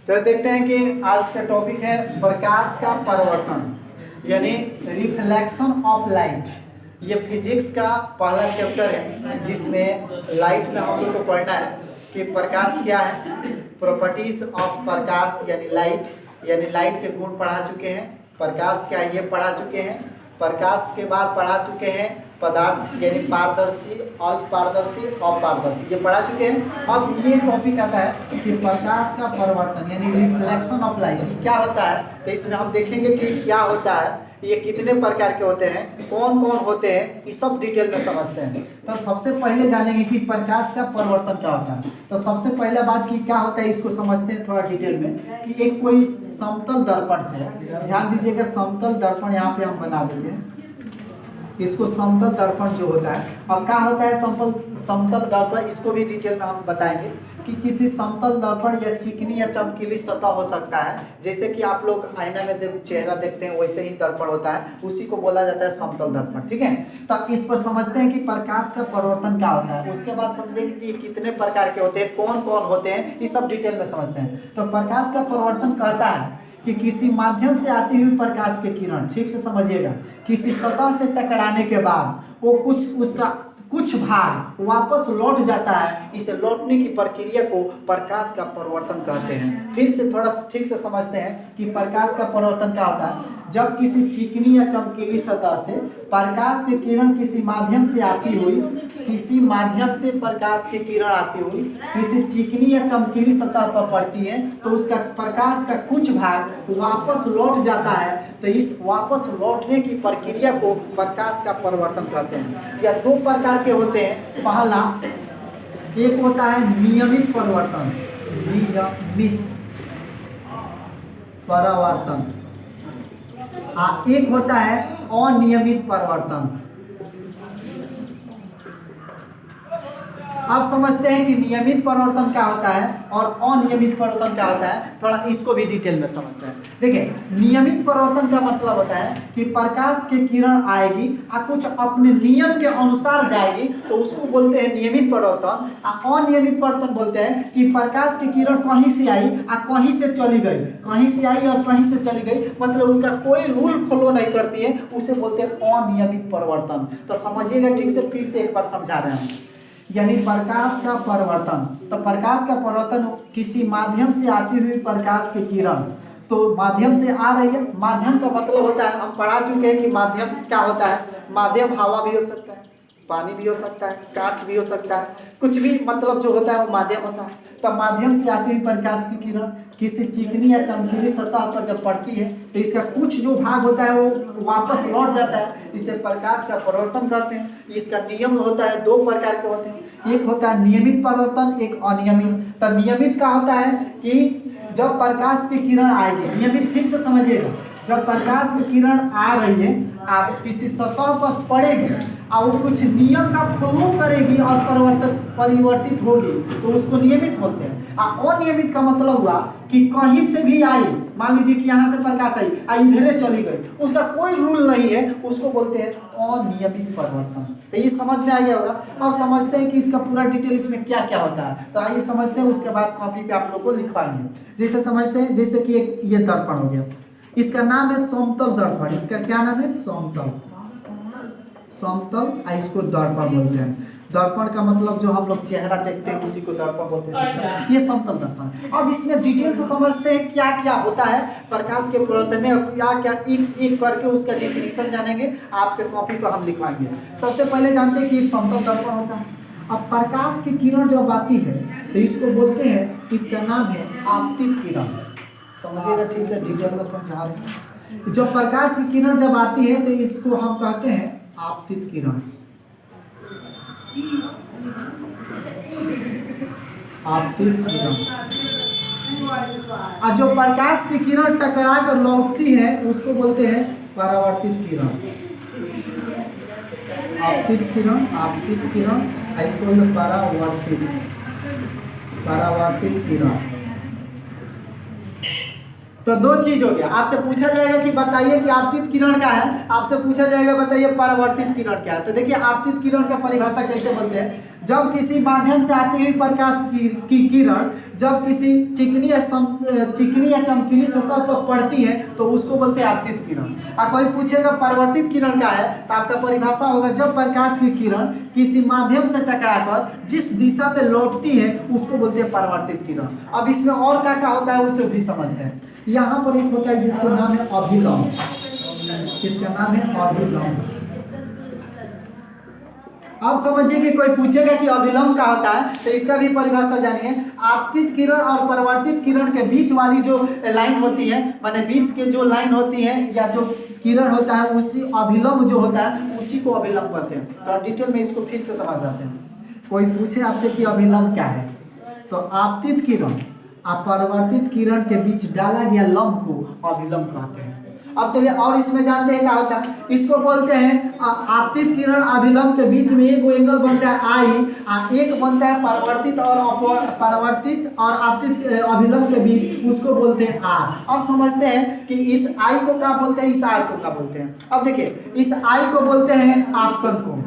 चलो देखते हैं कि आज का टॉपिक है प्रकाश का परावर्तन यानी रिफ्लेक्शन ऑफ लाइट। ये फिजिक्स का पहला चैप्टर है जिसमें लाइट में हम लोग को पढ़ना है कि प्रकाश क्या है, प्रॉपर्टीज ऑफ प्रकाश यानी लाइट के गुण पढ़ा चुके हैं। प्रकाश क्या है ये पढ़ा चुके हैं। प्रकाश के बाद पढ़ा चुके हैं पदार्थ यानी पारदर्शी, अपारदर्शी, अपारदर्शी, ये पढ़ा चुके हैं। अब ये टॉपिक आता है कि प्रकाश का परावर्तन यानी रिफ्लेक्शन ऑफ लाइट क्या होता है। तो इसमें हम देखेंगे कि क्या होता है, ये कितने प्रकार के होते हैं, कौन कौन होते हैं, ये सब डिटेल में समझते हैं। तो सबसे पहले जानेंगे कि प्रकाश का परावर्तन क्या होता है। तो सबसे पहला बात कि क्या होता है इसको समझते हैं थोड़ा डिटेल में कि एक कोई समतल दर्पण से, ध्यान दीजिएगा समतल दर्पण यहाँ पे हम बना देते हैं इसको समतल दर्पण जो होता है। अब क्या होता है समतल दर्पण, इसको भी डिटेल में हम बताएंगे कि किसी समतल दर्पण या चिकनी या चमकीली सतह हो सकता है, जैसे कि आप लोग आईना में चेहरा देखते हैं वैसे ही दर्पण होता है, उसी को बोला जाता है समतल दर्पण। ठीक है, तो इस पर समझते हैं कि प्रकाश का परावर्तन क्या होता है। उसके बाद समझेंगे कि ये कितने प्रकार के होते हैं, कौन कौन होते हैं, ये सब डिटेल में समझते हैं। तो प्रकाश का परावर्तन कहता है कि किसी माध्यम से आती हुई प्रकाश के किरण, ठीक से समझिएगा, किसी सतह से टकराने के बाद वो उसका कुछ भाग वापस लौट जाता है। इसे लौटने की प्रक्रिया को प्रकाश का परावर्तन कहते हैं। फिर से थोड़ा ठीक से समझते हैं कि प्रकाश का परावर्तन क्या होता है। जब किसी चिकनी या चमकीली सतह से प्रकाश के किरण किसी माध्यम से आती हुई, किसी माध्यम से प्रकाश की किरण आती हुई किसी चिकनी या चमकीली सतह पर पड़ती है तो उसका प्रकाश का कुछ भाग वापस लौट जाता है। तो इस वापस लौटने की प्रक्रिया को प्रकाश का परावर्तन कहते हैं। या दो प्रकार के होते हैं। पहला एक होता है नियमित परावर्तन, नियमित परावर्तन, एक होता है अनियमित परावर्तन। आप समझते हैं कि नियमित परावर्तन क्या होता है और अनियमित परावर्तन क्या होता है, थोड़ा इसको भी डिटेल में समझते हैं। देखिए, नियमित परावर्तन का मतलब होता है कि प्रकाश की किरण आएगी और कुछ अपने नियम के अनुसार जाएगी तो उसको बोलते हैं नियमित परावर्तन। अनियमित परावर्तन बोलते हैं कि प्रकाश की किरण कहीं से आई और कहीं से चली गई, कहीं से आई और कहीं से चली गई, मतलब उसका कोई रूल फॉलो नहीं करती है, उसे बोलते हैं अनियमित परावर्तन। तो समझिएगा ठीक से, फिर से एक बार समझा रहे हैं। यानी प्रकाश का परावर्तन, तो प्रकाश का परावर्तन किसी माध्यम से आती हुई प्रकाश की किरण, तो माध्यम से आ रही है। माध्यम का मतलब होता है, हम पढ़ा चुके हैं कि माध्यम क्या होता है। माध्यम हवा भी हो सकता है, पानी भी हो सकता है, कांच भी हो सकता है, कुछ भी मतलब जो होता है वो माध्यम होता है। तो माध्यम से आती हुई प्रकाश की किरण किसी चिकनी या चमकीली सतह पर जब पड़ती है तो इसका कुछ जो भाग होता है वो वापस लौट जाता है, इसे प्रकाश का परावर्तन कहते हैं। इसका नियम होता है, दो प्रकार के होते हैं, एक होता है नियमित परावर्तन, एक अनियमित। तो नियमित का होता है कि जब प्रकाश की किरण आएगी, नियमित ठीक से समझिएगा, जब प्रकाश की किरण आ रही है आप किसी सतह पर पड़ेगी और वो कुछ नियम का फॉलो करेगी और परिवर्तित होगी तो उसको नियमित बोलते हैं। अनियमित का मतलब हुआ कि कहीं से भी आई, मान लीजिए कि यहाँ से प्रकाश आई इधरे चली गई, उसका कोई रूल नहीं है, उसको बोलते हैं अनियमित परावर्तन। तो ये समझ में आ गया होगा। अब समझते हैं कि इसका पूरा डिटेल इसमें क्या क्या होता है। तो आइए समझते हैं, उसके बाद कॉपी पे आप लोग को लिखवाएंगे। जैसे समझते हैं, जैसे कि एक ये दर्पण हो गया, इसका नाम है समतल दर्पण। इसका क्या नाम है? समतल, इसको दर्पण बोलते हैं। दर्पण का मतलब जो हम लोग चेहरा देखते हैं उसी को दर्पण बोलते हैं। ये समतल दर्पण। अब इसमें डिटेल से समझते हैं क्या क्या होता है प्रकाश के परावर्तन में, क्या क्या एक करके उसका डेफिनेशन जानेंगे, आपके कॉपी पर हम लिखवाएंगे। सबसे पहले जानते हैं कि एक समतल दर्पण होता है। अब प्रकाश की किरण जब आती है तो इसको बोलते हैं, इसका नाम है आपतित किरण। समझिएगा ठीक से, डिटेल में समझा रहे हैं। जब प्रकाश की किरण जब आती है तो इसको हम कहते हैं आपतित किरण, आपतित किरण। और जो प्रकाश की किरण टकरा कर लौटती है उसको बोलते हैं परावर्तित किरण, आपतित किरण, आपतित किरण। इसको बोलते हैं परावर्तित किरण। तो दो चीज हो गया, आपसे पूछा जाएगा कि बताइए कि आपतित किरण क्या है, आपसे पूछा जाएगा बताइए परावर्तित किरण क्या है। तो देखिए आपतित किरण का परिभाषा कैसे बोलते हैं। जब किसी माध्यम से आती हुई प्रकाश की किरण जब किसी चिकनी या चमकीली सतह पर पड़ती है तो उसको बोलते हैं आपतित किरण। और कोई पूछेगा परावर्तित किरण क्या है, तो आपका परिभाषा होगा जब प्रकाश की किरण किसी माध्यम से टकराकर जिस दिशा पे लौटती है उसको बोलते हैं परावर्तित किरण। अब इसमें और क्या होता है उसे भी समझते हैं। यहाँ पर एक होता है जिसका नाम है अभिलंब, इसका नाम है अभिलंब। अब समझिए कि कोई पूछेगा कि अभिलंब क्या होता है तो इसका भी परिभाषा जानिए। आपतित किरण और परावर्तित किरण के बीच वाली जो लाइन होती है, माने बीच के जो लाइन होती है या जो किरण होता है उसी अभिलंब जो होता है उसी को अभिलंब कहते हैं। तो डिटेल में इसको फिर से समझ आते हैं। कोई पूछे आपसे कि अभिलंब क्या है, तो आपतित किरण और परावर्तित किरण के बीच डाला गया लंब को अभिलंब कहते हैं। अब चलिए और इसमें जानते हैं क्या होता है। इसको बोलते हैं आपतित किरण अभिलंब के बीच में एक एंगल बनता है आई, एक बनता है परावर्तित और आपतित अभिलंब के बीच, उसको बोलते हैं आर। अब समझते हैं कि इस आई को क्या बोलते हैं, इस आर को क्या बोलते हैं। अब देखिए इस आई को बोलते हैं आपतन कोण,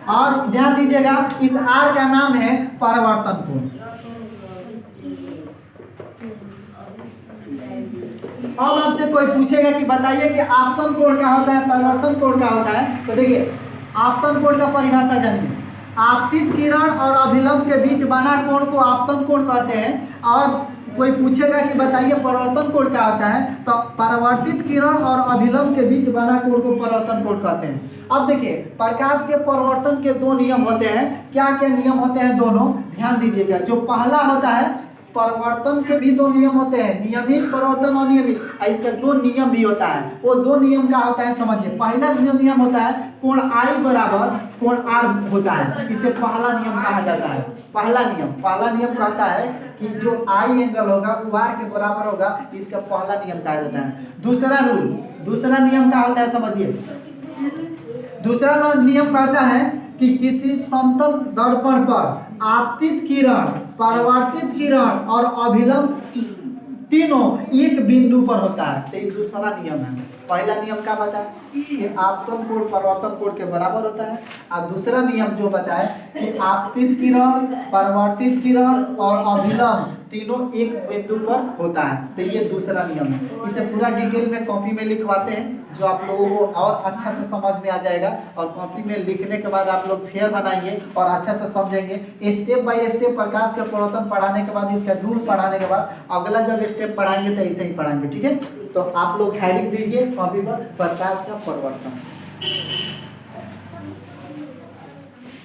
और ध्यान दीजिएगा इस आर का नाम है परावर्तन कोण। अब आपसे कोई पूछेगा कि बताइए कि आपतन कोण क्या होता है, परावर्तन कोण क्या होता है, तो देखिए आपतन कोण का परिभाषा जानिए। आपतित किरण और अभिलंब के बीच बना कोण को आपतन कोण कहते हैं। और कोई पूछेगा कि बताइए परावर्तन कोण क्या होता है, तो परावर्तित किरण और अभिलंब के बीच बना कोण को परावर्तन कोण कहते हैं। अब देखिए प्रकाश के परावर्तन के दो नियम होते हैं। क्या क्या नियम होते हैं दोनों, ध्यान दीजिएगा। जो पहला होता है परावर्तन के भी दो नियम होते हैं, नियमित परावर्तन और नियमित, इसका दो नियम भी होता है। वो दो नियम क्या होता है समझिए। पहला जो नियम होता है कोण आई बराबर कोण आर होता है, इसे पहला नियम कहा जाता है। पहला नियम कहता है कि जो आई एंगल होगा वो आर के बराबर होगा, इसका पहला नियम कहा जाता है। दूसरा नियम क्या होता है समझिए। दूसरा नियम कहता है कि किसी समतल दर्पण पर आपतित किरण, परावर्तित किरण और अभिलंब तीनों एक बिंदु पर होता है। तो ये दूसरा नियम है। पहला नियम क्या बताया कि आपतन कोण परावर्तन कोण के बराबर होता है, और दूसरा नियम जो बताया कि आपतित किरण, परावर्तित किरण और अभिलंब तीनों एक बिंदु पर होता है। तो ये दूसरा नियम है। इसे पूरा डिटेल में कॉपी में लिखवाते हैं जो आप लोगों को और अच्छा से समझ में आ जाएगा। और कॉपी में लिखने के बाद आप लोग फेयर बनाइए और अच्छा से समझेंगे। स्टेप बाय स्टेप प्रकाश का परावर्तन पढ़ाने के बाद, इसका रूल पढ़ाने के बाद अगला जब स्टेप पढ़ाएंगे तो ऐसे ही पढ़ाएंगे, ठीक है। तो आप लोग हेडिंग दीजिए कॉपी पर, प्रकाश का परावर्तन।